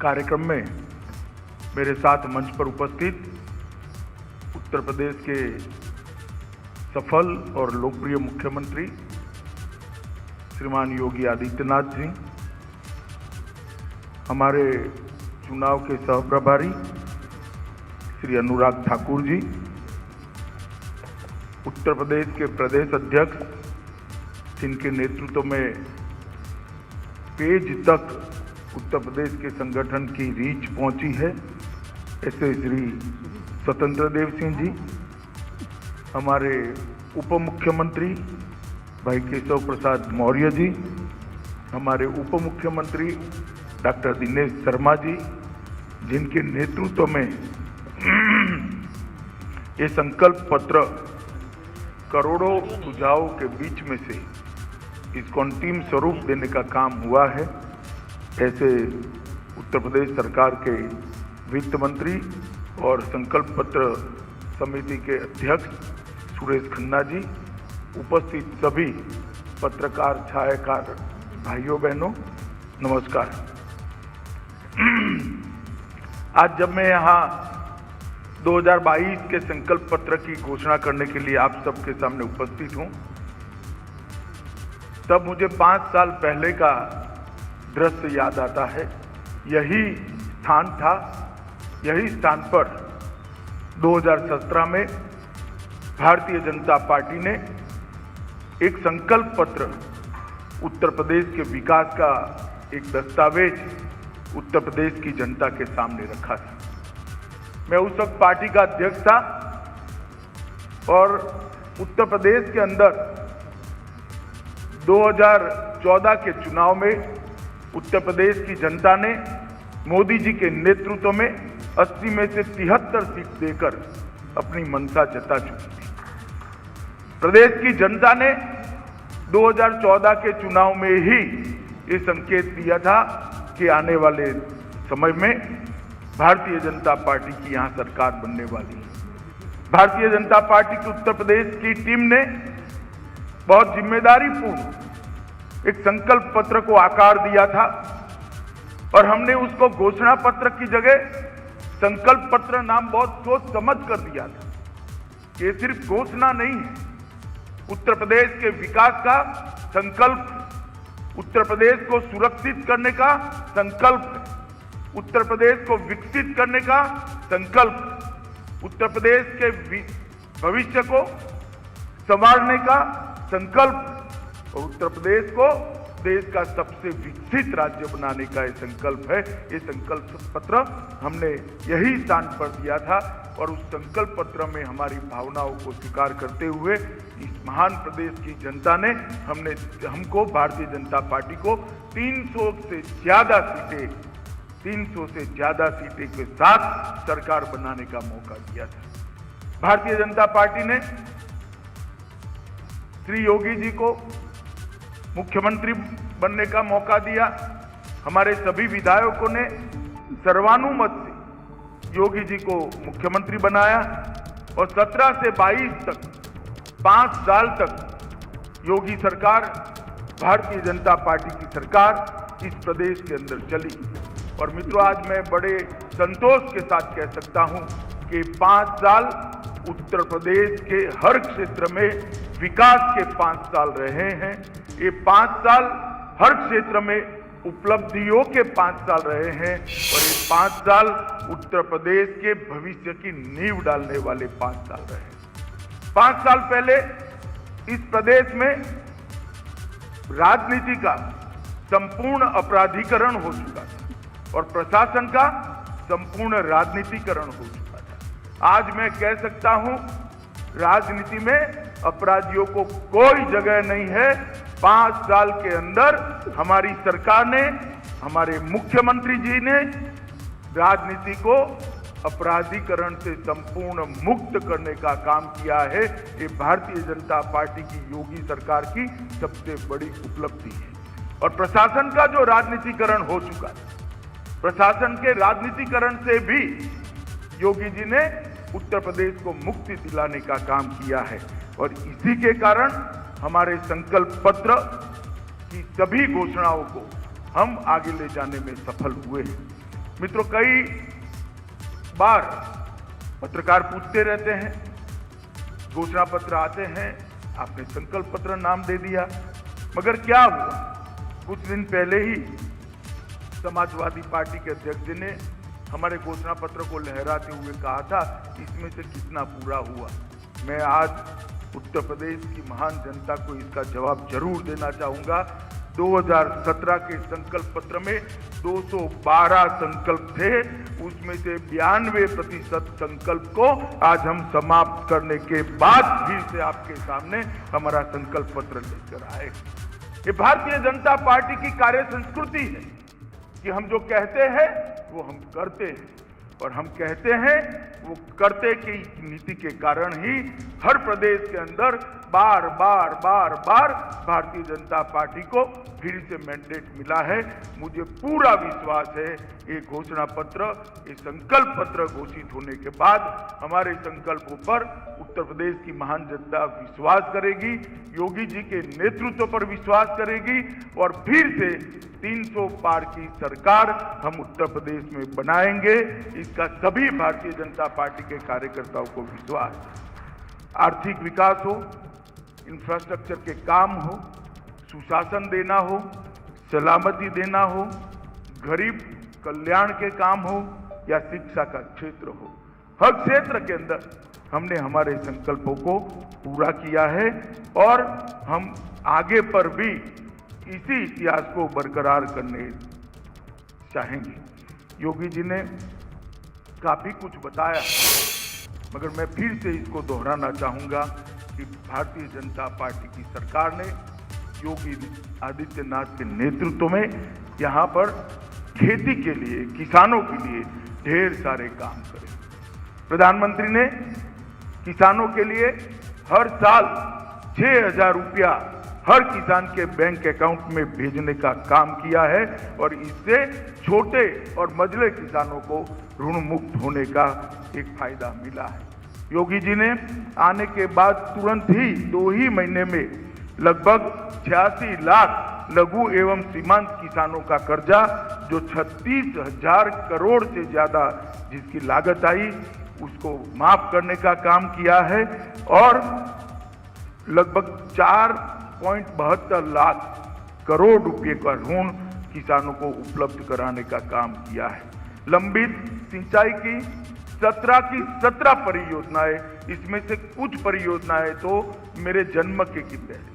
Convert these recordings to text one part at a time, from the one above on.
कार्यक्रम में मेरे साथ मंच पर उपस्थित उत्तर प्रदेश के सफल और लोकप्रिय मुख्यमंत्री श्रीमान योगी आदित्यनाथ जी, हमारे चुनाव के सहप्रभारी श्री अनुराग ठाकुर जी, उत्तर प्रदेश के प्रदेश अध्यक्ष जिनके नेतृत्व में पेज तक उत्तर प्रदेश के संगठन की रीच पहुंची है, ऐसे श्री स्वतंत्र देव सिंह जी, हमारे उप मुख्यमंत्री भाई केशव प्रसाद मौर्य जी, हमारे उप मुख्यमंत्री डॉक्टर दिनेश शर्मा जी, जिनके नेतृत्व में ये संकल्प पत्र करोड़ों सुझावों के बीच में से इसको अंतिम स्वरूप देने का काम हुआ है, ऐसे उत्तर प्रदेश सरकार के वित्त मंत्री और संकल्प पत्र समिति के अध्यक्ष सुरेश खन्ना जी, उपस्थित सभी पत्रकार छायाकार भाइयों बहनों, नमस्कार। आज जब मैं यहाँ 2022 के संकल्प पत्र की घोषणा करने के लिए आप सबके सामने उपस्थित हूँ, तब मुझे 5 साल पहले का दृश्य याद आता है। यही स्थान था, यही स्थान पर 2017 में भारतीय जनता पार्टी ने एक संकल्प पत्र उत्तर प्रदेश के विकास का एक दस्तावेज उत्तर प्रदेश की जनता के सामने रखा था। मैं उस वक्त पार्टी का अध्यक्ष था और उत्तर प्रदेश के अंदर 2014 के चुनाव में उत्तर प्रदेश की जनता ने मोदी जी के नेतृत्व में 80 में से 73 सीट देकर अपनी मंशा जता चुकी थी। प्रदेश की जनता ने 2014 के चुनाव में ही ये संकेत दिया था कि आने वाले समय में भारतीय जनता पार्टी की यहाँ सरकार बनने वाली है। भारतीय जनता पार्टी की उत्तर प्रदेश की टीम ने बहुत जिम्मेदारीपूर्ण एक संकल्प पत्र को आकार दिया था और हमने उसको घोषणा पत्र की जगह संकल्प पत्र नाम बहुत सोच समझ कर दिया था। ये सिर्फ घोषणा नहीं है, उत्तर प्रदेश के विकास का संकल्प, उत्तर प्रदेश को सुरक्षित करने का संकल्प, उत्तर प्रदेश को विकसित करने का संकल्प, उत्तर प्रदेश के भविष्य को संवारने का संकल्प और उत्तर प्रदेश को देश का सबसे विकसित राज्य बनाने का ये संकल्प है। ये संकल्प पत्र हमने यही स्थान पर दिया था और उस संकल्प पत्र में हमारी भावनाओं को स्वीकार करते हुए इस महान प्रदेश की जनता ने हमको भारतीय जनता पार्टी को 300 से ज्यादा सीटें के साथ सरकार बनाने का मौका दिया था। भारतीय जनता पार्टी ने श्री योगी जी को मुख्यमंत्री बनने का मौका दिया। हमारे सभी विधायकों ने सर्वानुमत से योगी जी को मुख्यमंत्री बनाया और 17 से 22 तक 5 साल तक योगी सरकार, भारतीय जनता पार्टी की सरकार इस प्रदेश के अंदर चली। और मित्रों, आज मैं बड़े संतोष के साथ कह सकता हूं कि 5 साल उत्तर प्रदेश के हर क्षेत्र में विकास के 5 साल रहे हैं। ये 5 साल हर क्षेत्र में उपलब्धियों के 5 साल रहे हैं और ये 5 साल उत्तर प्रदेश के भविष्य की नींव डालने वाले 5 साल रहे हैं। 5 साल पहले इस प्रदेश में राजनीति का संपूर्ण अपराधीकरण हो चुका था और प्रशासन का संपूर्ण राजनीतिकरण हो चुका था। आज मैं कह सकता हूं, राजनीति में अपराधियों को कोई जगह नहीं है। 5 साल के अंदर हमारी सरकार ने, हमारे मुख्यमंत्री जी ने राजनीति को अपराधीकरण से संपूर्ण मुक्त करने का काम किया है। ये भारतीय जनता पार्टी की योगी सरकार की सबसे बड़ी उपलब्धि है। और प्रशासन का जो राजनीतिकरण हो चुका है, प्रशासन के राजनीतिकरण से भी योगी जी ने उत्तर प्रदेश को मुक्ति दिलाने का काम किया है। और इसी के कारण हमारे संकल्प पत्र की सभी घोषणाओं को हम आगे ले जाने में सफल हुए हैं। मित्रों, कई बार पत्रकार पूछते रहते हैं, घोषणा पत्र आते हैं, आपने संकल्प पत्र नाम दे दिया, मगर क्या हुआ? कुछ दिन पहले ही समाजवादी पार्टी के अध्यक्ष जी ने हमारे घोषणा पत्र को लहराते हुए कहा था, इसमें से कितना पूरा हुआ। मैं आज उत्तर प्रदेश की महान जनता को इसका जवाब जरूर देना चाहूंगा। 2017 के संकल्प पत्र में 212 संकल्प थे, उसमें से 92% संकल्प को आज हम समाप्त करने के बाद फिर से आपके सामने हमारा संकल्प पत्र लेकर आए। ये भारतीय जनता पार्टी की कार्य संस्कृति है कि हम जो कहते हैं वो हम करते हैं, और हम कहते हैं वो करते की नीति के कारण ही हर प्रदेश के अंदर बार बार भारतीय जनता पार्टी को फिर से मैंडेट मिला है। मुझे पूरा विश्वास है ये घोषणा पत्र, ये संकल्प पत्र घोषित होने के बाद हमारे संकल्पों पर उत्तर प्रदेश की महान जनता विश्वास करेगी, योगी जी के नेतृत्व पर विश्वास करेगी, और फिर से 300 पार की सरकार हम उत्तर प्रदेश में बनाएंगे। इसका सभी भारतीय जनता पार्टी के कार्यकर्ताओं को विश्वास। आर्थिक विकास हो, इंफ्रास्ट्रक्चर के काम हो, सुशासन देना हो, सलामती देना हो, गरीब कल्याण के काम हो या शिक्षा का क्षेत्र हो, हर क्षेत्र के अंदर हमने हमारे संकल्पों को पूरा किया है, और हम आगे पर भी इसी इतिहास को बरकरार करने चाहेंगे। योगी जी ने काफी कुछ बताया, मगर मैं फिर से इसको दोहराना चाहूंगा कि भारतीय जनता पार्टी की सरकार ने योगी आदित्यनाथ के नेतृत्व में यहाँ पर खेती के लिए, किसानों के लिए ढेर सारे काम करे। प्रधानमंत्री ने किसानों के लिए हर साल 6,000 रुपया हर किसान के बैंक अकाउंट में भेजने का काम किया है, और इससे छोटे और मझले किसानों को ऋण मुक्त होने का एक फायदा मिला है। योगी जी ने आने के बाद तुरंत ही 2 ही महीने में लगभग 86 लाख लघु एवं सीमांत किसानों का कर्जा, जो 36,000 करोड़ से ज्यादा जिसकी लागत आई, उसको माफ करने का काम किया है, और लगभग 4.72 लाख करोड़ रुपए का ऋण किसानों को उपलब्ध कराने का काम किया है। लंबित सिंचाई की 17 की 17 परियोजनाएं, इसमें से कुछ परियोजनाएं तो मेरे जन्म के पहले,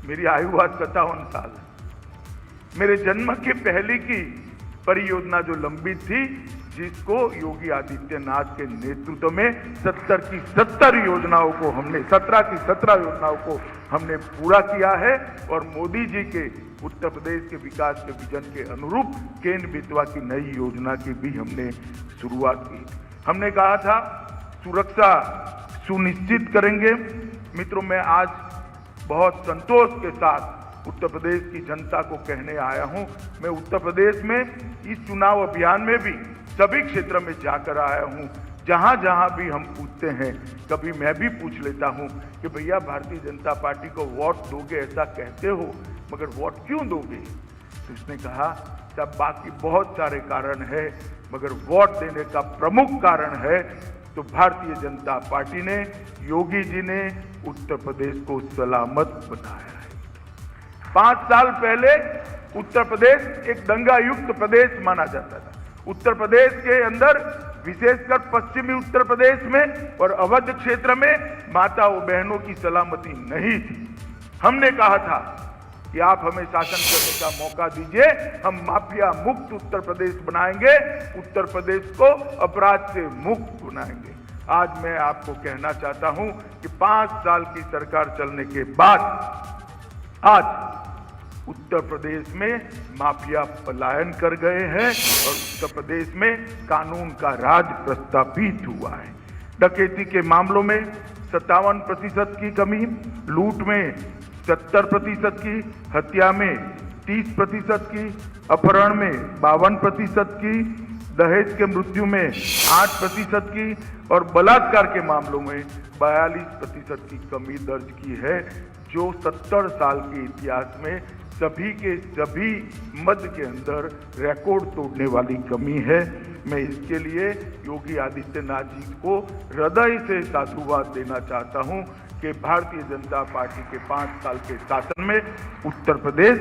मेरी आयु आज 57 साल है, मेरे जन्म के पहले की परियोजना जो लंबित थी, जिसको योगी आदित्यनाथ के नेतृत्व में 70 की 70 योजनाओं को हमने 17 की 17 योजनाओं को हमने पूरा किया है, और मोदी जी के उत्तर प्रदेश के विकास के विजन के अनुरूप केन बेतवा की नई योजना की भी हमने शुरुआत की। हमने कहा था सुरक्षा सुनिश्चित करेंगे। मित्रों, मैं आज बहुत संतोष के साथ उत्तर प्रदेश की जनता को कहने आया हूं, मैं उत्तर प्रदेश में इस चुनाव अभियान में भी सभी क्षेत्र में जाकर आया हूं। जहां जहां भी हम पूछते हैं, कभी मैं भी पूछ लेता हूं कि भैया भारतीय जनता पार्टी को वोट दोगे, ऐसा कहते हो, मगर वोट क्यों दोगे? तो उसने कहा सब बाकी बहुत सारे कारण है, मगर वोट देने का प्रमुख कारण है तो भारतीय जनता पार्टी ने, योगी जी ने उत्तर प्रदेश को सलामत बनाया है। 5 साल पहले उत्तर प्रदेश एक दंगा युक्त प्रदेश माना जाता था। उत्तर प्रदेश के अंदर, विशेषकर पश्चिमी उत्तर प्रदेश में और अवध क्षेत्र में माताओं बहनों की सलामती नहीं थी। हमने कहा था कि आप हमें शासन करने का मौका दीजिए, हम माफिया मुक्त उत्तर प्रदेश बनाएंगे, उत्तर प्रदेश को अपराध से मुक्त बनाएंगे। आज मैं आपको कहना चाहता हूं कि 5 साल की सरकार चलने के बाद आज उत्तर प्रदेश में माफिया पलायन कर गए हैं, और उत्तर प्रदेश में कानून का राज प्रस्थापित हुआ है। डकैती के मामलों में 57% की कमी, लूट में 70% की, हत्या में 30% की, अपहरण में 52% की, दहेज के मृत्यु में 8% की, और बलात्कार के मामलों में 42% की कमी दर्ज की है, जो 70 साल के इतिहास में सभी के सभी मद के अंदर रिकॉर्ड तोड़ने वाली कमी है। मैं इसके लिए योगी आदित्यनाथ जी को हृदय से साधुवाद देना चाहता हूं कि भारतीय जनता पार्टी के 5 साल के शासन में उत्तर प्रदेश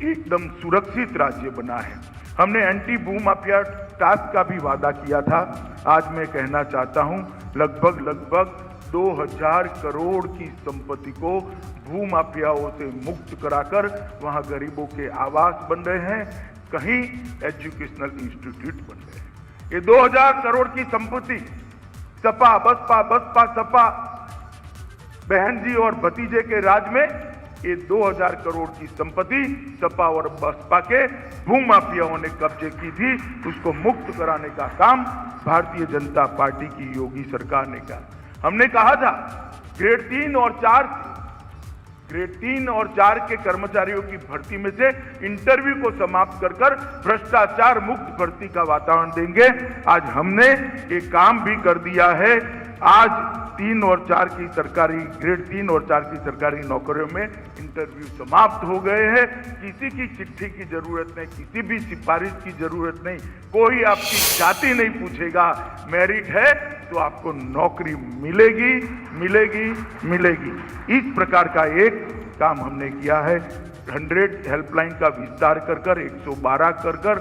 एकदम सुरक्षित राज्य बना है। हमने एंटी भूमाफिया टास्क का भी वादा किया था। आज मैं कहना चाहता हूं लगभग 2000 करोड़ की संपत्ति को भूमाफियाओं से मुक्त कराकर वहां गरीबों के आवास बन रहे हैं, कहीं एजुकेशनल इंस्टीट्यूट बन रहे हैं। ये 2000 करोड़ की संपत्ति सपा सपा बहन जी और भतीजे के राज में ये 2000 करोड़ की संपत्ति सपा और बसपा के भूमाफियाओं ने कब्जे की थी। उसको मुक्त कराने का काम भारतीय जनता पार्टी की योगी सरकार ने किया। हमने कहा था ग्रेड 3 और 4 के कर्मचारियों की भर्ती में से इंटरव्यू को समाप्त कर भ्रष्टाचार मुक्त भर्ती का वातावरण देंगे। आज हमने ये काम भी कर दिया है। आज 3 और 4 की सरकारी ग्रेड 3 और 4 की सरकारी नौकरियों में इंटरव्यू समाप्त हो गए हैं। किसी की चिट्ठी की जरूरत नहीं, किसी भी सिफारिश की जरूरत नहीं, कोई आपकी जाति नहीं पूछेगा। मेरिट है तो आपको नौकरी मिलेगी मिलेगी मिलेगी। इस प्रकार का एक काम हमने किया है। 100 हेल्पलाइन का विस्तार कर 112 कर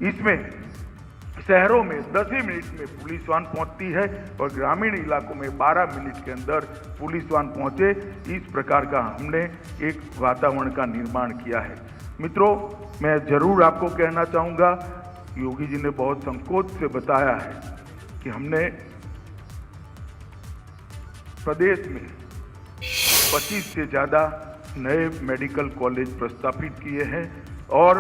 इसमें शहरों में 10 ही मिनट में पुलिस वाहन पहुंचती है और ग्रामीण इलाकों में 12 मिनट के अंदर पुलिस वाहन पहुंचे। इस प्रकार का हमने एक वातावरण का निर्माण किया है। मित्रों, मैं जरूर आपको कहना चाहूँगा, योगी जी ने बहुत संकोच से बताया है कि हमने प्रदेश में 25 से ज़्यादा नए मेडिकल कॉलेज प्रस्तावित किए हैं और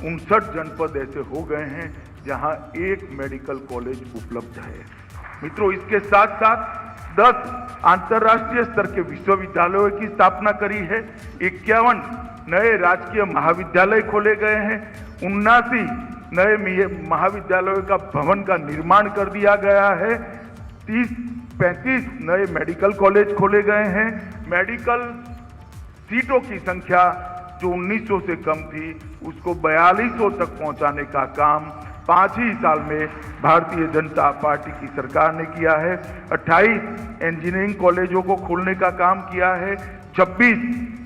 59 जनपद ऐसे हो गए हैं जहां एक मेडिकल कॉलेज उपलब्ध है। मित्रों, इसके साथ साथ 10 अंतर्राष्ट्रीय स्तर के विश्वविद्यालयों की स्थापना करी है। 51 नए राजकीय महाविद्यालय खोले गए हैं। 79 नए महाविद्यालयों का भवन का निर्माण कर दिया गया है। 35 नए मेडिकल कॉलेज खोले गए हैं। मेडिकल सीटों की संख्या जो 1900 से कम थी उसको 4200 तक पहुंचाने का काम 5 ही साल में भारतीय जनता पार्टी की सरकार ने किया है। 28 इंजीनियरिंग कॉलेजों को खोलने का काम किया है। 26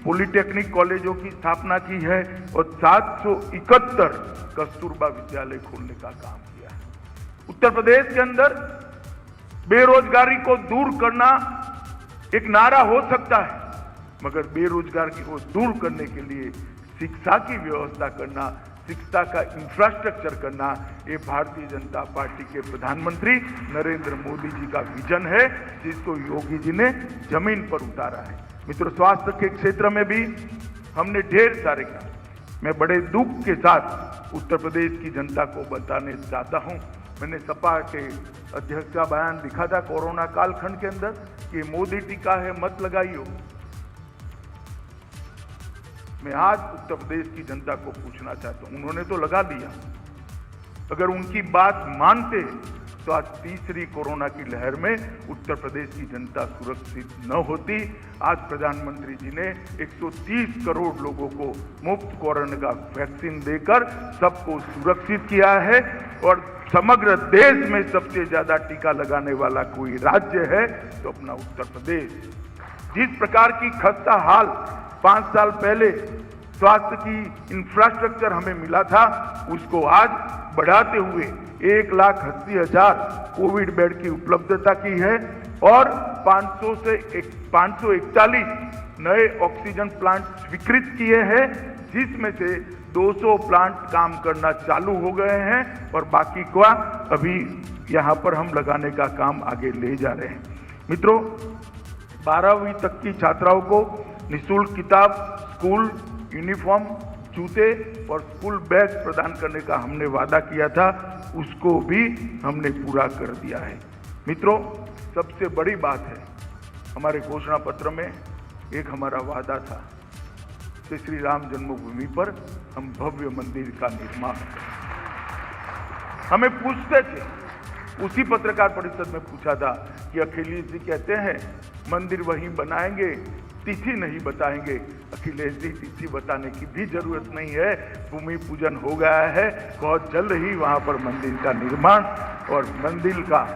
पॉलिटेक्निक कॉलेजों की स्थापना की है और 771 कस्तूरबा विद्यालय खोलने का काम किया है। उत्तर प्रदेश के अंदर बेरोजगारी को दूर करना एक नारा हो सकता है, मगर बेरोजगारी को दूर करने के लिए शिक्षा की व्यवस्था करना, शिक्षा का इंफ्रास्ट्रक्चर करना, ये भारतीय जनता पार्टी के प्रधानमंत्री नरेंद्र मोदी जी का विजन है, जिसको योगी जी ने जमीन पर उतारा है। मित्रों, स्वास्थ्य के क्षेत्र में भी हमने ढेर सारे काम। मैं बड़े दुख के साथ उत्तर प्रदेश की जनता को बताने चाहता हूं, मैंने सपा के अध्यक्ष का बयान दिखा था कोरोना कालखंड के अंदर कि मोदी टीका है मत लगाइयो। मैं आज उत्तर प्रदेश की जनता को पूछना चाहता हूं, उन्होंने तो लगा दिया, अगर उनकी बात मानते तो आज तीसरी कोरोना की लहर में उत्तर प्रदेश की जनता सुरक्षित न होती। आज प्रधानमंत्री जी ने 130 करोड़ लोगों को मुफ्त कोरोना का वैक्सीन देकर सबको सुरक्षित किया है और समग्र देश में सबसे ज्यादा टीका लगाने वाला कोई राज्य है तो अपना उत्तर प्रदेश। जिस प्रकार की खस्ता हाल 5 साल पहले स्वास्थ्य की इंफ्रास्ट्रक्चर हमें मिला था, उसको आज बढ़ाते हुए 1,80,000 कोविड बेड की उपलब्धता की है और 541 नए ऑक्सीजन प्लांट स्वीकृत किए हैं, जिसमें से 200 प्लांट काम करना चालू हो गए हैं और बाकी का अभी यहाँ पर हम लगाने का काम आगे ले जा रहे हैं। मित्रों, 12वीं तक की छात्राओं को निःशुल्क किताब, स्कूल यूनिफॉर्म, जूते और स्कूल बैग प्रदान करने का हमने वादा किया था, उसको भी हमने पूरा कर दिया है। मित्रों, सबसे बड़ी बात है, हमारे घोषणा पत्र में एक हमारा वादा था कि श्री राम जन्मभूमि पर हम भव्य मंदिर का निर्माण करें। हमें पूछते थे, उसी पत्रकार परिषद में पूछा था कि अखिलेश जी कहते हैं मंदिर वहीं बनाएंगे तिथि नहीं बताएंगे। अखिलेश जी, तिथि बताने की भी जरूरत नहीं है, भूमि पूजन हो गया है, बहुत जल्द ही वहां पर मंदिर का निर्माण और मंदिर का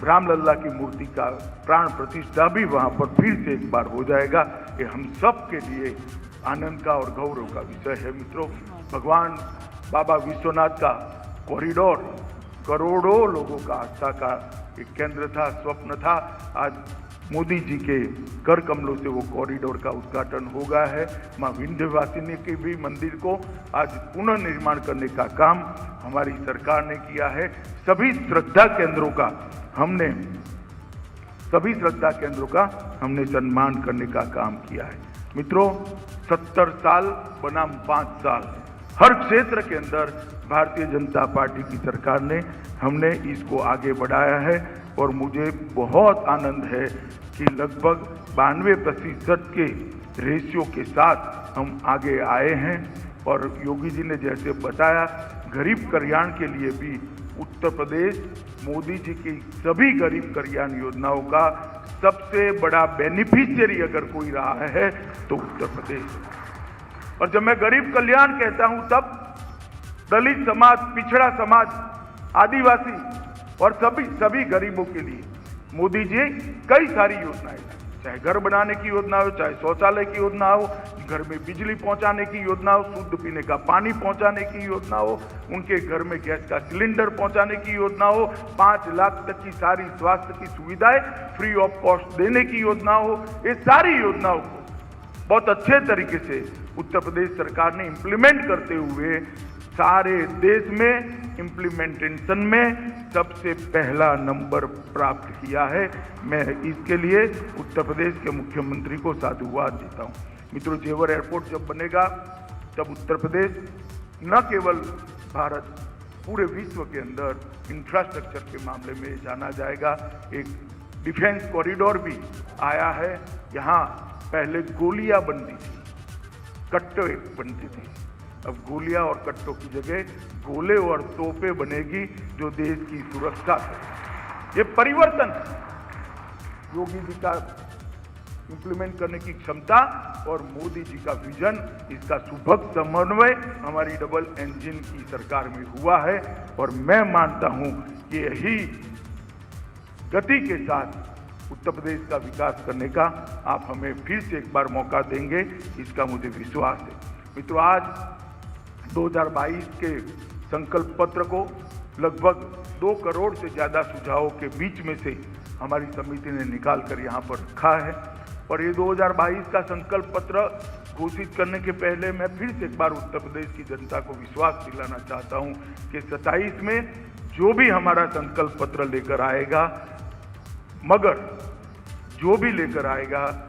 रामलल्ला की मूर्ति का प्राण प्रतिष्ठा भी वहां पर फिर से एक बार हो जाएगा। ये हम सब के लिए आनंद का और गौरव का विषय है। मित्रों, भगवान बाबा विश्वनाथ का कॉरिडोर करोड़ों लोगों का आस्था का एक केंद्र था, स्वप्न था। आज मोदी जी के कर कमलों से वो कॉरिडोर का उद्घाटन हो गया है। मां विंध्यवासिनी के भी मंदिर को आज पुनर्निर्माण करने का काम हमारी सरकार ने किया है। सभी श्रद्धा केंद्रों का हमने सम्मान करने का काम किया है। मित्रों, 70 साल बनाम 5 साल, हर क्षेत्र के अंदर भारतीय जनता पार्टी की सरकार ने हमने इसको आगे बढ़ाया है और मुझे बहुत आनंद है कि लगभग 92% के रेशियो के साथ हम आगे आए हैं। और योगी जी ने जैसे बताया, गरीब कल्याण के लिए भी उत्तर प्रदेश मोदी जी की सभी गरीब कल्याण योजनाओं का सबसे बड़ा बेनिफिशियरी अगर कोई रहा है तो उत्तर प्रदेश है। और जब मैं गरीब कल्याण कहता हूं तब दलित समाज, पिछड़ा समाज, आदिवासी और सभी गरीबों के लिए मोदी जी कई सारी योजनाएं, चाहे घर बनाने की योजना हो, चाहे शौचालय की योजना हो, घर में बिजली पहुंचाने की योजना हो, शुद्ध पीने का पानी पहुंचाने की योजना हो, उनके घर में गैस का सिलेंडर पहुंचाने की योजना हो, 5 लाख तक की सारी स्वास्थ्य की सुविधाएं फ्री ऑफ कॉस्ट देने की योजना हो, ये सारी योजनाओं को बहुत अच्छे तरीके से उत्तर प्रदेश सरकार ने इम्प्लीमेंट करते हुए सारे देश में इम्प्लीमेंटेशन में सबसे पहला नंबर प्राप्त किया है। मैं इसके लिए उत्तर प्रदेश के मुख्यमंत्री को साधुवाद देता हूं। मित्रों, जेवर एयरपोर्ट जब बनेगा तब उत्तर प्रदेश न केवल भारत, पूरे विश्व के अंदर इंफ्रास्ट्रक्चर के मामले में जाना जाएगा। एक डिफेंस कॉरिडोर भी आया है। यहाँ पहले गोलियां बनती थी, कट्टे बनते थे, अब गोलियां और कट्टों की जगह गोले और तोपें बनेगी जो देश की सुरक्षा है। ये परिवर्तन योगी जी का इंप्लीमेंट करने की क्षमता और मोदी जी का विजन, इसका सुभग समन्वय हमारी डबल इंजन की सरकार में हुआ है। और मैं मानता हूं कि यही गति के साथ उत्तर प्रदेश का विकास करने का आप हमें फिर से एक बार मौका देंगे, इसका मुझे विश्वास है। मित्रों, आज 2022 के संकल्प पत्र को लगभग 2 करोड़ से ज़्यादा सुझावों के बीच में से हमारी समिति ने निकाल कर यहाँ पर रखा है। और ये 2022 का संकल्प पत्र घोषित करने के पहले मैं फिर से एक बार उत्तर प्रदेश की जनता को विश्वास दिलाना चाहता हूँ कि 27 में जो भी हमारा संकल्प पत्र लेकर आएगा, मगर जो भी लेकर आएगा,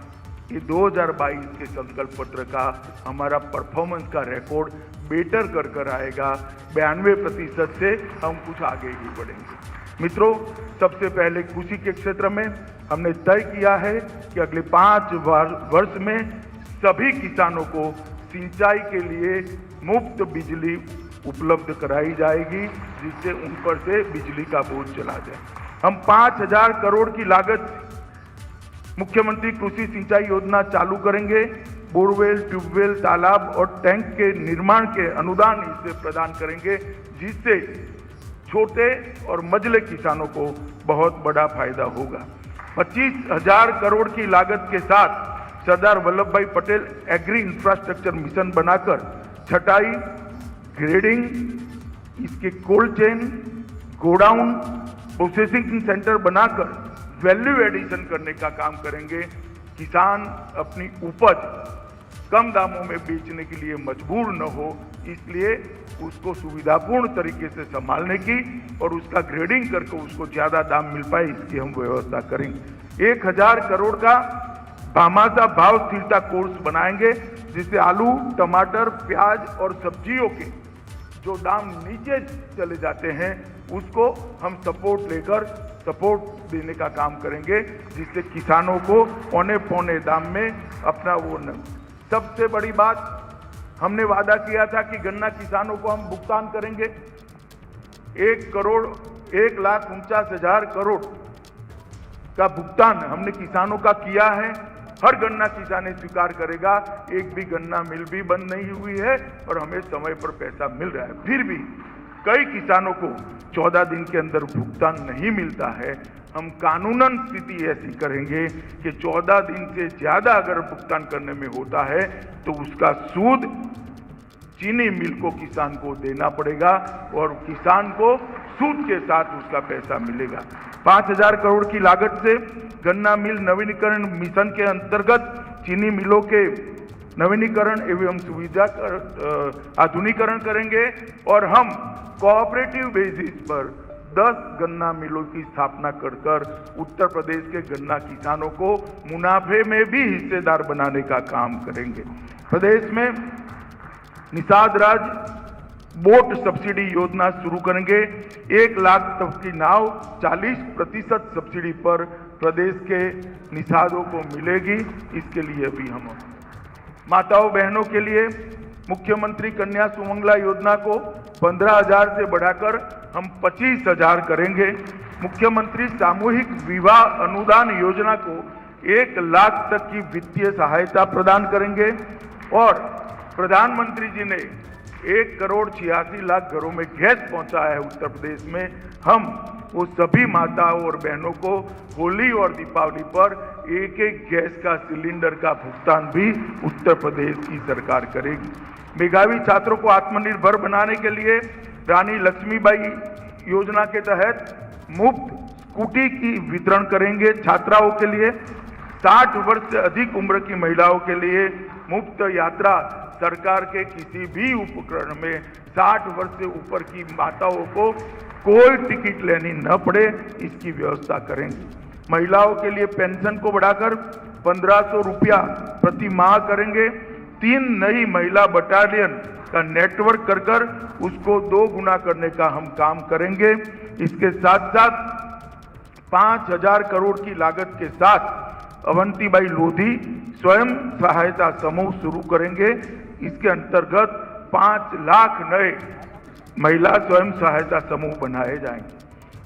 ये 2022 के संकल्प पत्र का हमारा परफॉर्मेंस का रिकॉर्ड बेटर कर आएगा। 92% से हम कुछ आगे ही बढ़ेंगे। मित्रों, सबसे पहले कृषि के क्षेत्र में हमने तय किया है कि अगले 5 वर्ष में सभी किसानों को सिंचाई के लिए मुफ्त बिजली उपलब्ध कराई जाएगी, जिससे उन पर से बिजली का बोझ चला जाए। हम 5000 करोड़ की लागत मुख्यमंत्री कृषि सिंचाई योजना चालू करेंगे। बोरवेल, ट्यूबवेल, तालाब और टैंक के निर्माण के अनुदान इससे प्रदान करेंगे, जिससे छोटे और मझले किसानों को बहुत बड़ा फायदा होगा। 25,000 करोड़ की लागत के साथ सरदार वल्लभ भाई पटेल एग्री इंफ्रास्ट्रक्चर मिशन बनाकर छटाई, ग्रेडिंग, इसके cold chain, godown, processing centre बनाकर वैल्यू एडिशन करने का काम करेंगे। किसान अपनी उपज कम दामों में बेचने के लिए मजबूर न हो, इसलिए उसको सुविधापूर्ण तरीके से संभालने की और उसका ग्रेडिंग करके उसको ज़्यादा दाम मिल पाए, इसकी हम व्यवस्था करेंगे। 1000 करोड़ का भामाशाह भाव स्थिरता कोर्स बनाएंगे, जिससे आलू, टमाटर, प्याज और सब्जियों के जो दाम नीचे चले जाते हैं उसको हम सपोर्ट देने का काम करेंगे, जिससे किसानों को पौने दाम में अपना सबसे बड़ी बात, हमने वादा किया था कि गन्ना किसानों को हम भुगतान करेंगे। 1,49,000 करोड़ का भुगतान हमने किसानों का किया है। हर गन्ना किसान ने स्वीकार करेगा, एक भी गन्ना मिल भी बंद नहीं हुई है और हमें समय पर पैसा मिल रहा है। फिर भी कई किसानों को 14 दिन के अंदर भुगतान नहीं मिलता है। हम कानूनन स्थिति ऐसी करेंगे कि 14 दिन से ज्यादा अगर भुगतान करने में होता है तो उसका सूद चीनी मिल को किसान को देना पड़ेगा और किसान को सूद के साथ उसका पैसा मिलेगा। 5,000 करोड़ की लागत से गन्ना मिल नवीनीकरण मिशन के अंतर्गत चीनी मिलों के नवीनीकरण एवं सुविधा आधुनिकीकरण करेंगे और हम कोऑपरेटिव बेसिस पर 10 गन्ना मिलों की स्थापना कर उत्तर प्रदेश के गन्ना किसानों को मुनाफे में भी हिस्सेदार बनाने का काम करेंगे। प्रदेश में निषाद राज बोट सब्सिडी योजना शुरू करेंगे। 1 लाख तक की नाव 40% सब्सिडी पर प्रदेश के निषादों को मिलेगी। इसके लिए भी हम माताओं बहनों के लिए मुख्यमंत्री कन्या सुमंगला योजना को 15,000 से बढ़ाकर हम 25,000 करेंगे। मुख्यमंत्री सामूहिक विवाह अनुदान योजना को 1 लाख तक की वित्तीय सहायता प्रदान करेंगे और प्रधानमंत्री जी ने 1,86,00,000 घरों में गैस पहुंचाया है उत्तर प्रदेश में। हम वो सभी माताओं और बहनों को होली और दीपावली पर एक गैस का सिलेंडर का भुगतान भी उत्तर प्रदेश की सरकार करेगी। मेधावी छात्रों को आत्मनिर्भर बनाने के लिए रानी लक्ष्मीबाई योजना के तहत मुफ्त स्कूटी की वितरण करेंगे। छात्राओं के लिए 60 वर्ष से अधिक उम्र की महिलाओं के लिए मुफ्त यात्रा, सरकार के किसी भी उपकरण में 60 वर्ष से ऊपर की माताओं को कोई टिकट लेनी न पड़े, इसकी व्यवस्था करेंगे। महिलाओं के लिए पेंशन को बढ़ाकर 1,500 रुपया प्रति माह करेंगे। 3 नई महिला बटालियन का नेटवर्क कर उसको 2 गुना करने का हम काम करेंगे। इसके साथ साथ 5,000 करोड़ की लागत के साथ अवंतीबाई लोधी स्वयं सहायता समूह शुरू करेंगे। इसके अंतर्गत 5 लाख नए महिला स्वयं सहायता समूह बनाए जाएंगे।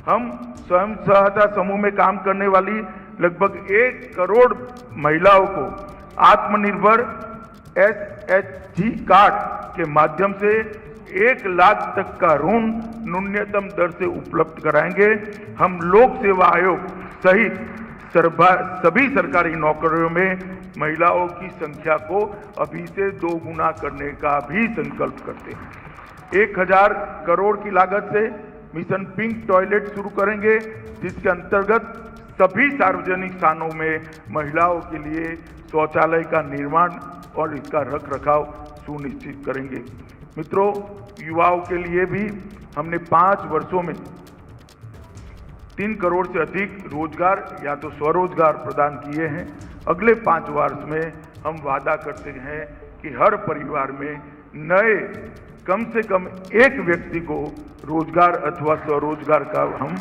हम स्वयं सहायता समूह में काम करने वाली लगभग 1 करोड़ महिलाओं को आत्मनिर्भर SHG कार्ड के माध्यम से 1 लाख तक का ऋण न्यूनतम दर से उपलब्ध कराएंगे। हम लोक सेवा आयोग सहित सभी सरकारी नौकरियों में महिलाओं की संख्या को अभी से 2 गुना करने का भी संकल्प करते हैं। 1,000 करोड़ की लागत से मिशन पिंक टॉयलेट शुरू करेंगे, जिसके अंतर्गत सभी सार्वजनिक स्थानों में महिलाओं के लिए शौचालय का निर्माण और इसका रख रखाव सुनिश्चित करेंगे। मित्रों, युवाओं के लिए भी हमने 5 वर्षों में 3 करोड़ से अधिक रोजगार या तो स्वरोजगार प्रदान किए हैं। अगले 5 वर्ष में हम वादा करते हैं कि हर परिवार में नए कम से कम 1 व्यक्ति को रोजगार अथवा स्वरोजगार का हम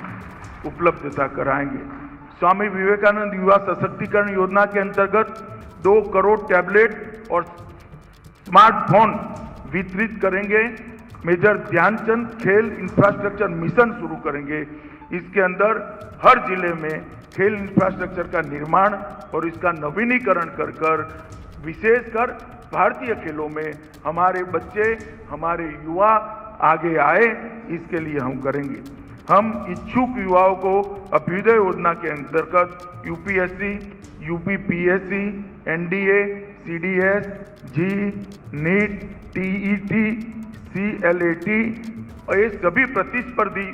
उपलब्धता कराएंगे। स्वामी विवेकानंद युवा सशक्तिकरण योजना के अंतर्गत 2 करोड़ टैबलेट और स्मार्टफोन वितरित करेंगे। मेजर ध्यानचंद खेल इंफ्रास्ट्रक्चर मिशन शुरू करेंगे। इसके अंदर हर जिले में खेल इंफ्रास्ट्रक्चर का निर्माण और इसका नवीनीकरण कर विशेषकर भारतीय खेलों में हमारे बच्चे, हमारे युवा आगे आए, इसके लिए हम करेंगे। हम इच्छुक युवाओं को अभ्युदय योजना के अंतर्गत UPSC, UPPSC, NDA, CDS, जी, नीट, TET, CLAT और ये सभी प्रतिस्पर्धी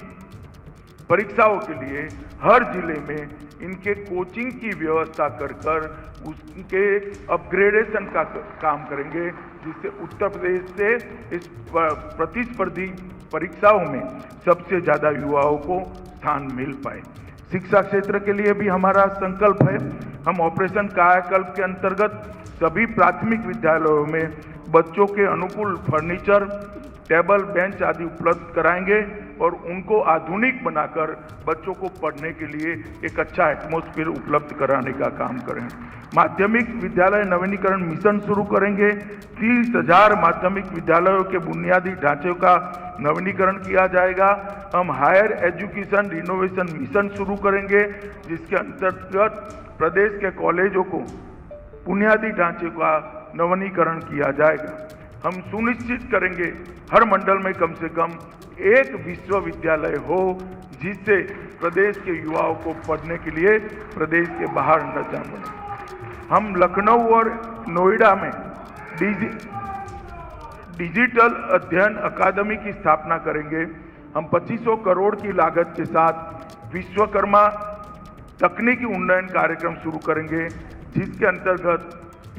परीक्षाओं के लिए हर जिले में इनके कोचिंग की व्यवस्था कर उसके अपग्रेडेशन का काम करेंगे, जिससे उत्तर प्रदेश से इस प्रतिस्पर्धी परीक्षाओं में सबसे ज़्यादा युवाओं को स्थान मिल पाए। शिक्षा क्षेत्र के लिए भी हमारा संकल्प है। हम ऑपरेशन कायाकल्प के अंतर्गत सभी प्राथमिक विद्यालयों में बच्चों के अनुकूल फर्नीचर, टेबल, बेंच आदि उपलब्ध कराएंगे और उनको आधुनिक बनाकर बच्चों को पढ़ने के लिए एक अच्छा एटमॉस्फेयर उपलब्ध कराने का काम करें। माध्यमिक विद्यालय नवीनीकरण मिशन शुरू करेंगे। 30,000 माध्यमिक विद्यालयों के बुनियादी ढांचे का नवीनीकरण किया जाएगा। हम हायर एजुकेशन रिनोवेशन मिशन शुरू करेंगे, जिसके अंतर्गत प्रदेश के कॉलेजों को बुनियादी ढांचे का नवीनीकरण किया जाएगा। हम सुनिश्चित करेंगे हर मंडल में कम से कम एक विश्वविद्यालय हो, जिससे प्रदेश के युवाओं को पढ़ने के लिए प्रदेश के बाहर न जाना पड़े। हम लखनऊ और नोएडा में डिजिटल अध्ययन अकादमी की स्थापना करेंगे। हम 2500 करोड़ की लागत के साथ विश्वकर्मा तकनीकी उन्नयन कार्यक्रम शुरू करेंगे, जिसके अंतर्गत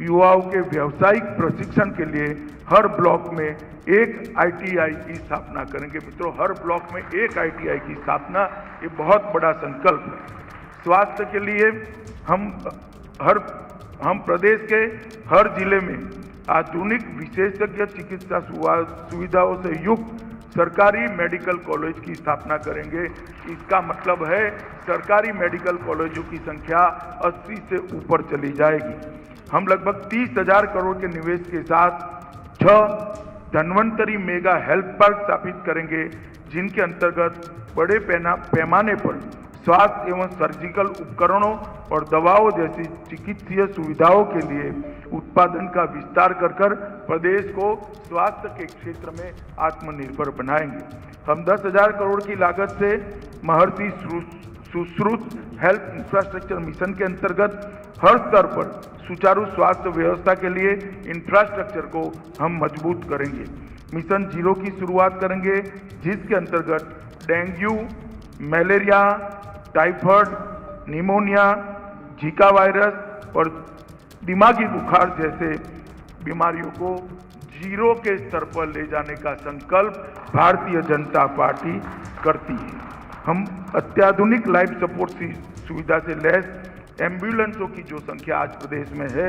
युवाओं के व्यावसायिक प्रशिक्षण के लिए हर ब्लॉक में एक ITI की स्थापना करेंगे। मित्रों, हर ब्लॉक में एक ITI की स्थापना, ये बहुत बड़ा संकल्प है। स्वास्थ्य के लिए हम प्रदेश के हर जिले में आधुनिक विशेषज्ञ चिकित्सा सुविधाओं से युक्त सरकारी मेडिकल कॉलेज की स्थापना करेंगे। इसका मतलब है सरकारी मेडिकल कॉलेजों की संख्या 80 से ऊपर चली जाएगी। हम लगभग 30,000 करोड़ के निवेश के साथ 6 धन्वंतरी मेगा हेल्थ पार्क स्थापित करेंगे, जिनके अंतर्गत बड़े पैमाने पर स्वास्थ्य एवं सर्जिकल उपकरणों और दवाओं जैसी चिकित्सीय सुविधाओं के लिए उत्पादन का विस्तार कर प्रदेश को स्वास्थ्य के क्षेत्र में आत्मनिर्भर बनाएंगे। हम 10,000 करोड़ की लागत से महर्षि सुश्रुत हेल्थ इंफ्रास्ट्रक्चर मिशन के अंतर्गत हर स्तर पर सुचारू स्वास्थ्य व्यवस्था के लिए इंफ्रास्ट्रक्चर को हम मजबूत करेंगे। मिशन 0 की शुरुआत करेंगे, जिसके अंतर्गत dengue, malaria, typhoid, pneumonia, Zika virus और दिमागी बुखार जैसे बीमारियों को 0 के स्तर पर ले जाने का संकल्प भारतीय जनता पार्टी करती है। हम अत्याधुनिक लाइफ सपोर्ट सुविधा से लैस एम्बुलेंसों की जो संख्या आज प्रदेश में है,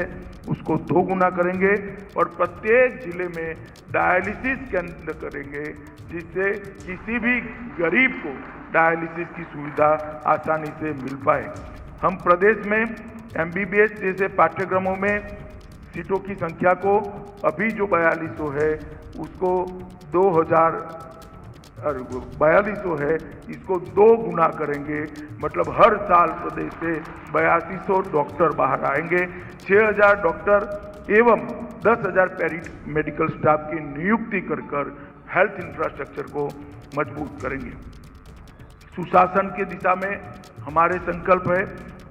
उसको 2 गुना करेंगे और प्रत्येक जिले में डायलिसिस केंद्र करेंगे, जिससे किसी भी गरीब को डायलिसिस की सुविधा आसानी से मिल पाए। हम प्रदेश में MBBS जैसे पाठ्यक्रमों में सीटों की संख्या को अभी जो 4200 है, उसको 4200 है, इसको 2 गुना करेंगे। मतलब हर साल प्रदेश से 8200 डॉक्टर बाहर आएंगे। 6000 डॉक्टर एवं 10,000 पैरामेडिकल स्टाफ की नियुक्ति कर हेल्थ इंफ्रास्ट्रक्चर को मजबूत करेंगे। सुशासन की दिशा में हमारे संकल्प है,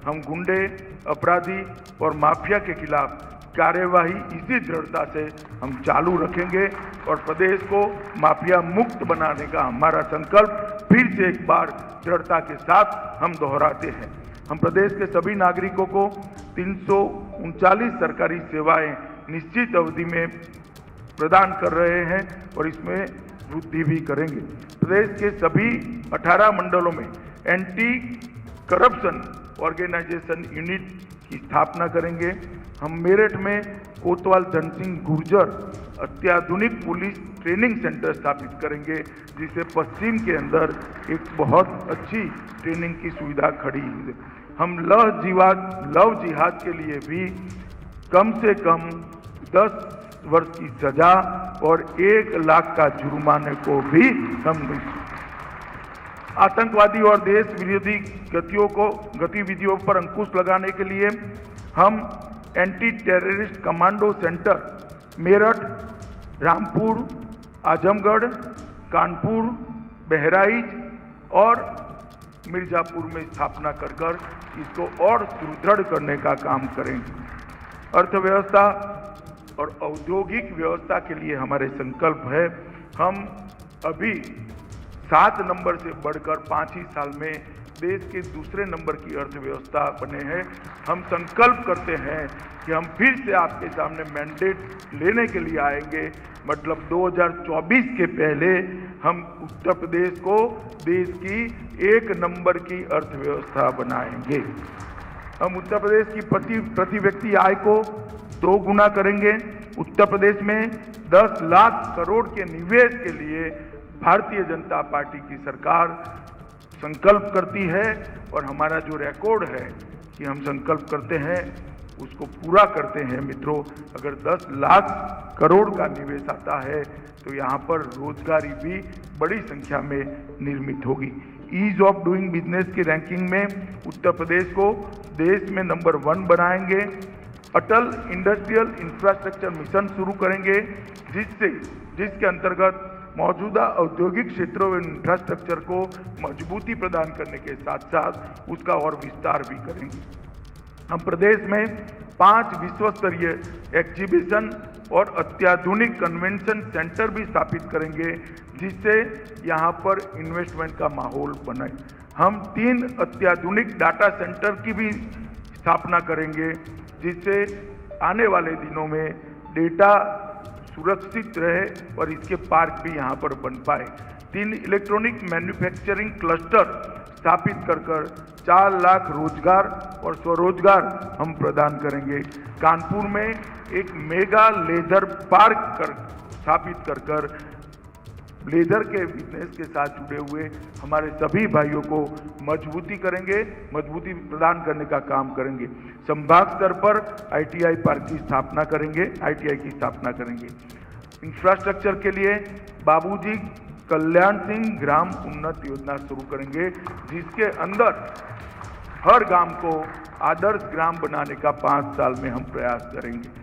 हम गुंडे, अपराधी और माफिया के खिलाफ कार्यवाही इसी दृढ़ता से हम चालू रखेंगे और प्रदेश को माफिया मुक्त बनाने का हमारा संकल्प फिर से एक बार दृढ़ता के साथ हम दोहराते हैं। हम प्रदेश के सभी नागरिकों को 339 सरकारी सेवाएं निश्चित अवधि में प्रदान कर रहे हैं और इसमें वृद्धि भी करेंगे। प्रदेश के सभी 18 मंडलों में एंटी करप्शन ऑर्गेनाइजेशन यूनिट की स्थापना करेंगे। हम मेरठ में कोतवाल धन सिंह गुर्जर अत्याधुनिक पुलिस ट्रेनिंग सेंटर स्थापित करेंगे, जिससे पश्चिम के अंदर एक बहुत अच्छी ट्रेनिंग की सुविधा खड़ी है। हम लव जिहाद के लिए भी कम से कम 10 वर्ष की सजा और 1 लाख का जुर्माने को भी हम आतंकवादी और देश विरोधी गतिविधियों पर अंकुश लगाने के लिए हम anti terrorist commando centre Meerut, Rampur, Azamgarh, Kanpur, Bahraich और मिर्जापुर में स्थापना कर इसको और सुदृढ़ करने का काम करेंगे। अर्थव्यवस्था और औद्योगिक व्यवस्था के लिए हमारे संकल्प है, हम अभी 7 नंबर से बढ़कर 5 ही साल में देश के दूसरे नंबर की अर्थव्यवस्था बने हैं। हम संकल्प करते हैं कि हम फिर से आपके सामने मैंडेट लेने के लिए आएंगे। मतलब 2024 के पहले हम उत्तर प्रदेश को देश की 1 नंबर की अर्थव्यवस्था बनाएंगे। हम उत्तर प्रदेश की प्रति व्यक्ति आय को 2 गुना करेंगे। उत्तर प्रदेश में 10 लाख करोड़ के निवेश के लिए भारतीय जनता पार्टी की सरकार संकल्प करती है और हमारा जो रिकॉर्ड है कि हम संकल्प करते हैं उसको पूरा करते हैं। मित्रों, अगर 10 लाख करोड़ का निवेश आता है तो यहाँ पर रोजगारी भी बड़ी संख्या में निर्मित होगी। ईज ऑफ डूइंग बिजनेस की रैंकिंग में उत्तर प्रदेश को देश में नंबर 1 बनाएंगे। अटल इंडस्ट्रियल इंफ्रास्ट्रक्चर मिशन शुरू करेंगे, जिसके अंतर्गत मौजूदा औद्योगिक क्षेत्रों एवं इंफ्रास्ट्रक्चर को मजबूती प्रदान करने के साथ साथ उसका और विस्तार भी करेंगे। हम प्रदेश में 5 विश्व स्तरीय एग्जीबिशन और अत्याधुनिक कन्वेंशन सेंटर भी स्थापित करेंगे, जिससे यहाँ पर इन्वेस्टमेंट का माहौल बने। हम 3 अत्याधुनिक डाटा सेंटर की भी स्थापना करेंगे, जिससे आने वाले दिनों में डेटा सुरक्षित रहे और इसके पार्क भी यहाँ पर बन पाए। 3 इलेक्ट्रॉनिक मैन्युफैक्चरिंग क्लस्टर स्थापित कर 4 लाख रोजगार और स्वरोजगार हम प्रदान करेंगे। कानपुर में एक मेगा लेदर पार्क स्थापित कर लेदर के बिजनेस के साथ जुड़े हुए हमारे सभी भाइयों को मजबूती प्रदान करने का काम करेंगे। संभाग स्तर पर ITI पार्क की स्थापना करेंगे, ITI की स्थापना करेंगे। इंफ्रास्ट्रक्चर के लिए बाबूजी कल्याण सिंह ग्राम उन्नत योजना शुरू करेंगे, जिसके अंदर हर गांव को आदर्श ग्राम बनाने का 5 साल में हम प्रयास करेंगे।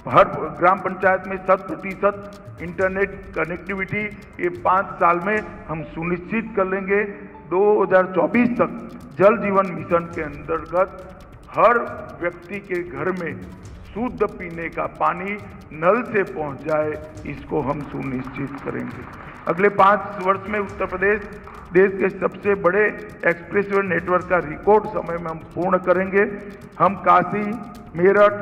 हर ग्राम पंचायत में 100% इंटरनेट कनेक्टिविटी ये 5 साल में हम सुनिश्चित कर लेंगे। 2024 तक जल जीवन मिशन के अंतर्गत हर व्यक्ति के घर में शुद्ध पीने का पानी नल से पहुंच जाए, इसको हम सुनिश्चित करेंगे। अगले 5 वर्ष में उत्तर प्रदेश देश के सबसे बड़े एक्सप्रेसवे नेटवर्क का रिकॉर्ड समय में हम पूर्ण करेंगे। हम काशी, मेरठ,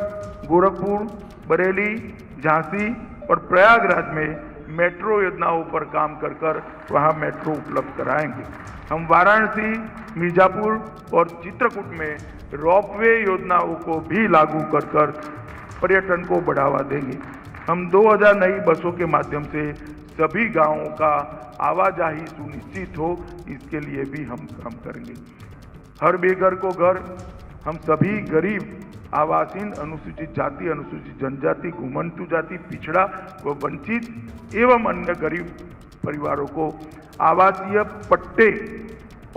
गोरखपुर, बरेली, झांसी और प्रयागराज में मेट्रो योजनाओं पर काम कर वहां मेट्रो उपलब्ध कराएंगे। हम वाराणसी, मिर्जापुर और चित्रकूट में रोपवे योजनाओं को भी लागू कर पर्यटन को बढ़ावा देंगे। हम 2000 नई बसों के माध्यम से सभी गांवों का आवाजाही सुनिश्चित हो, इसके लिए भी हम काम करेंगे। हर बेघर को घर, हम सभी गरीब, आवासीन, अनुसूचित जाति, अनुसूचित जनजाति, घुमंतु जाति, पिछड़ा व वंचित एवं अन्य गरीब परिवारों को आवासीय पट्टे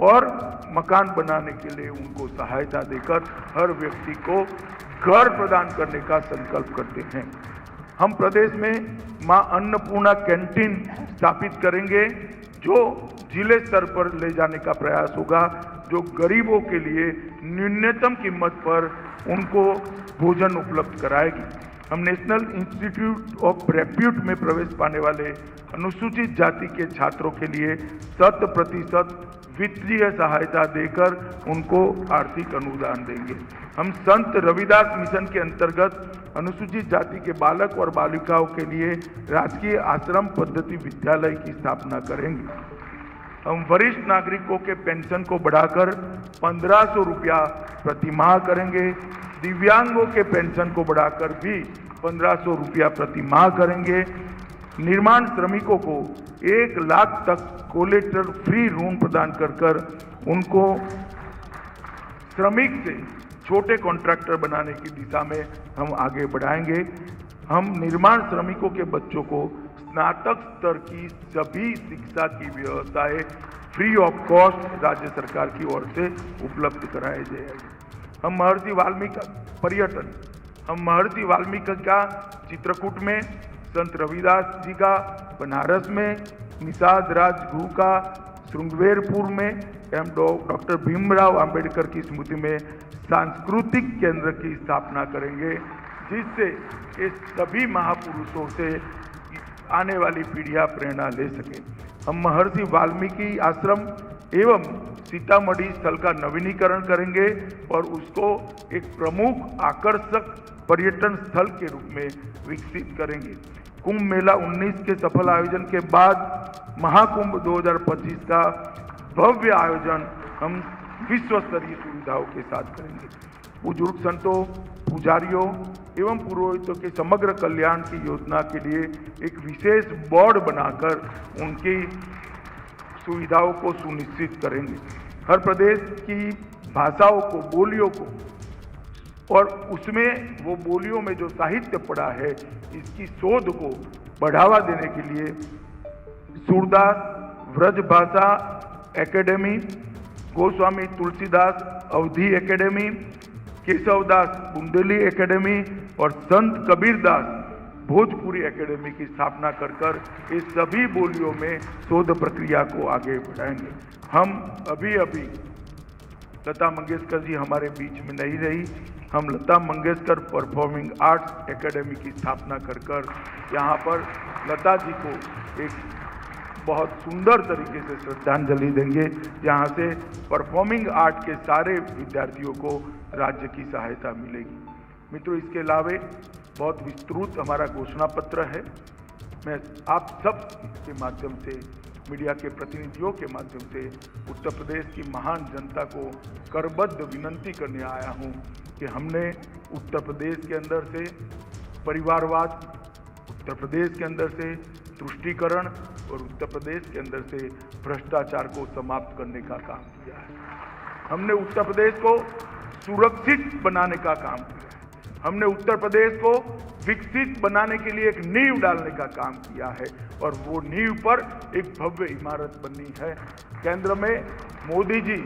और मकान बनाने के लिए उनको सहायता देकर हर व्यक्ति को घर प्रदान करने का संकल्प करते हैं। हम प्रदेश में मां अन्नपूर्णा कैंटीन स्थापित करेंगे, जो जिले स्तर पर ले जाने का प्रयास होगा, जो गरीबों के लिए न्यूनतम कीमत पर उनको भोजन उपलब्ध कराएगी। हम नेशनल इंस्टीट्यूट ऑफ रेप्यूट में प्रवेश पाने वाले अनुसूचित जाति के छात्रों के लिए 100% वित्तीय सहायता देकर उनको आर्थिक अनुदान देंगे। हम संत रविदास मिशन के अंतर्गत अनुसूचित जाति के बालक और बालिकाओं के लिए राजकीय आश्रम पद्धति विद्यालय की स्थापना करेंगे। हम वरिष्ठ नागरिकों के पेंशन को बढ़ाकर 1500 रुपया प्रति माह करेंगे। दिव्यांगों के पेंशन को बढ़ाकर भी 1500 रुपया प्रति माह करेंगे। निर्माण श्रमिकों को 1 लाख तक कोलेटरल फ्री ऋण प्रदान कर उनको श्रमिक से छोटे कॉन्ट्रैक्टर बनाने की दिशा में हम आगे बढ़ाएंगे। हम निर्माण श्रमिकों के बच्चों को स्नातक स्तर की सभी शिक्षा की व्यवस्थाएं फ्री ऑफ कॉस्ट राज्य सरकार की ओर से उपलब्ध कराए जाएगी। हम महर्षि वाल्मीकि पर्यटन, हम महर्षि वाल्मीकि का चित्रकूट में, संत रविदास जी का बनारस में, निषाद राजगुरु का श्रृंगवेरपुर में एवं डॉक्टर भीमराव अंबेडकर की स्मृति में सांस्कृतिक केंद्र की स्थापना करेंगे, जिससे इस सभी महापुरुषों से आने वाली पीढ़ियां प्रेरणा ले सके। हम महर्षि वाल्मीकि आश्रम एवं सीतामढ़ी स्थल का नवीनीकरण करेंगे और उसको एक प्रमुख आकर्षक पर्यटन स्थल के रूप में विकसित करेंगे। कुंभ मेला 19 के सफल आयोजन के बाद महाकुंभ 2025 का भव्य आयोजन हम विश्व स्तरीय सुविधाओं के साथ करेंगे। बुजुर्ग संतों, पुजारियों एवं पुरोहितों के समग्र कल्याण की योजना के लिए एक विशेष बोर्ड बनाकर उनकी सुविधाओं को सुनिश्चित करेंगे। हर प्रदेश की भाषाओं को, बोलियों को और उसमें वो बोलियों में जो साहित्य पड़ा है, इसकी शोध को बढ़ावा देने के लिए सूरदास व्रज भाषा एकेडमी, गोस्वामी तुलसीदास अवधी एकेडमी, केशवदास बुंदेली एकेडमी, और संत कबीरदास भोजपुरी एकेडमी की स्थापना कर इस सभी बोलियों में शोध प्रक्रिया को आगे बढ़ाएंगे। हम अभी लता मंगेशकर जी हमारे बीच में नहीं रही, हम Lata Mangeshkar performing arts academy की स्थापना कर यहाँ पर लता जी को एक बहुत सुंदर तरीके से श्रद्धांजलि देंगे, जहाँ से परफॉर्मिंग आर्ट के सारे विद्यार्थियों को राज्य की सहायता मिलेगी। मित्रों, इसके अलावे बहुत विस्तृत हमारा घोषणा पत्र है। मैं आप सब के माध्यम से, मीडिया के प्रतिनिधियों के माध्यम से उत्तर प्रदेश की महान जनता को करबद्ध विनंती करने आया हूं कि हमने उत्तर प्रदेश के अंदर से परिवारवाद, उत्तर प्रदेश के अंदर से तुष्टीकरण और उत्तर प्रदेश के अंदर से भ्रष्टाचार को समाप्त करने का काम किया है। हमने उत्तर प्रदेश को सुरक्षित बनाने का काम किया है। हमने उत्तर प्रदेश को विकसित बनाने के लिए एक नींव डालने का काम किया है और वो नींव पर एक भव्य इमारत बनी है। केंद्र में मोदी जी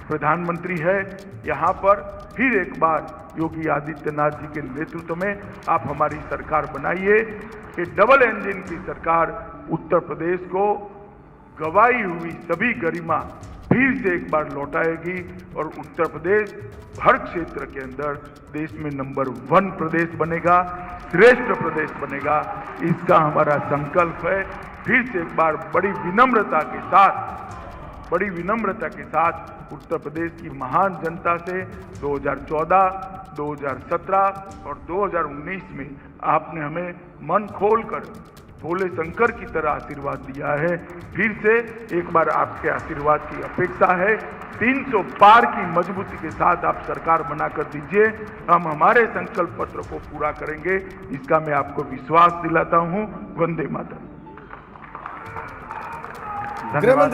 प्रधानमंत्री है। यहाँ पर फिर एक बार योगी आदित्यनाथ जी के नेतृत्व में आप हमारी सरकार बनाइए कि डबल इंजन की सरकार उत्तर प्रदेश को गंवाई हुई सभी गरिमा फिर से एक बार लौटाएगी और उत्तर प्रदेश हर क्षेत्र के अंदर देश में नंबर 1 प्रदेश बनेगा, श्रेष्ठ प्रदेश बनेगा। इसका हमारा संकल्प है। फिर से एक बार बड़ी विनम्रता के साथ उत्तर प्रदेश की महान जनता से 2014, 2017 और 2019 में आपने हमें मन खोलकर भोले शंकर की तरह आशीर्वाद दिया है। फिर से एक बार आपके आशीर्वाद की अपेक्षा है। 300 पार की मजबूती के साथ आप सरकार बनाकर दीजिए। हम हमारे संकल्प पत्र को पूरा करेंगे, इसका मैं आपको विश्वास दिलाता हूं। वंदे मातरम। धन्यवाद।